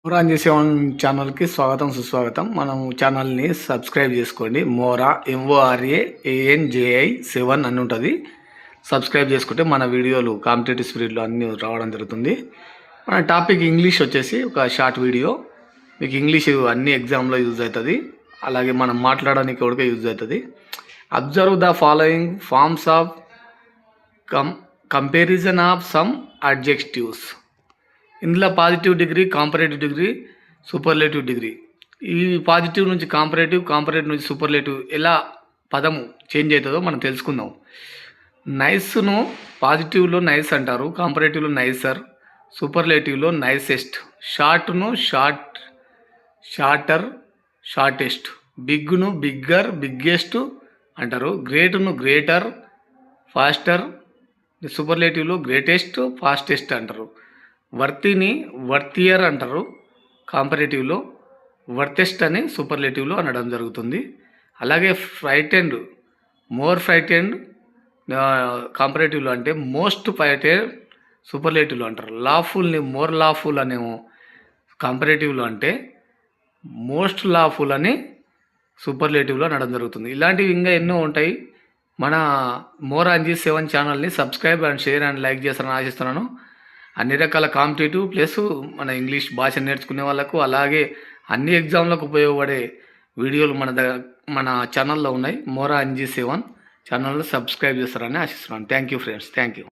మోరాంజీ seven ఛానల్కి స్వాగతం సుస్వాగతం. మనం ఛానల్ని సబ్స్క్రైబ్ చేసుకోండి. మోరా MORAANJI 7 అని ఉంటుంది. సబ్స్క్రైబ్ చేసుకుంటే మన వీడియోలు కాంపిటేటివ్ స్పిరిట్లో అన్నీ రావడం జరుగుతుంది. మన టాపిక్ ఇంగ్లీష్ వచ్చేసి ఒక షార్ట్ వీడియో. మీకు ఇంగ్లీష్ అన్ని ఎగ్జామ్లో యూజ్ అవుతుంది, అలాగే మనం మాట్లాడడానికి కూడా యూజ్ అవుతుంది. Observe the following forms of comparison of some adjectives. ఇందులో positive degree, comparative degree, superlative degree. ఈ పాజిటివ్ నుంచి కాంపరేటివ్, కాంపరేటివ్ నుంచి సూపర్లేటివ్ ఎలా పదము చేంజ్ అవుతుందో మనం తెలుసుకుందాం. నైస్ను పాజిటివ్లో నైస్ అంటారు, కాంపరేటివ్లో నైసర్, సూపర్లేటివ్లో నైసెస్ట్. షార్ట్ను షార్టర్, షార్టెస్ట్. బిగ్ను బిగ్గర్, బిగ్గెస్ట్ అంటారు. గ్రేట్ను గ్రేటర్, ఫాస్టర్. సూపర్లేటివ్లో గ్రేటెస్ట్, ఫాస్టెస్ట్ అంటారు. వర్తిని వర్తియర్ అంటారు కాంపరేటివ్లో, వర్తెస్ట్ అని సూపర్లేటివ్లో అనడం జరుగుతుంది. అలాగే ఫ్రైటెండ్, మోర్ ఫ్రైటెండ్ కాంపరేటివ్లో అంటే మోస్ట్ ఫ్రైటెండ్ సూపర్లేటివ్లో అంటారు. లాఫుల్ని మోర్ లాఫుల్ అనేమో కాంపరేటివ్లో అంటే మోస్ట్ లాఫుల్ అని సూపర్లేటివ్లో అనడం జరుగుతుంది. ఇలాంటివి ఇంకా ఎన్నో ఉంటాయి. మన మోరాంజీ 7 ఛానల్ని subscribe and share and like చేస్తారని ఆశిస్తున్నాను. అన్ని రకాల కాంపిటేటివ్ ప్లస్ మన ఇంగ్లీష్ భాష నేర్చుకునే వాళ్ళకు, అలాగే అన్ని ఎగ్జామ్లకు ఉపయోగపడే వీడియోలు మన ఛానల్లో ఉన్నాయి. మోరాంజీ 7 ఛానల్ని సబ్స్క్రైబ్ చేస్తారని ఆశిస్తున్నాను. Thank you friends, thank you.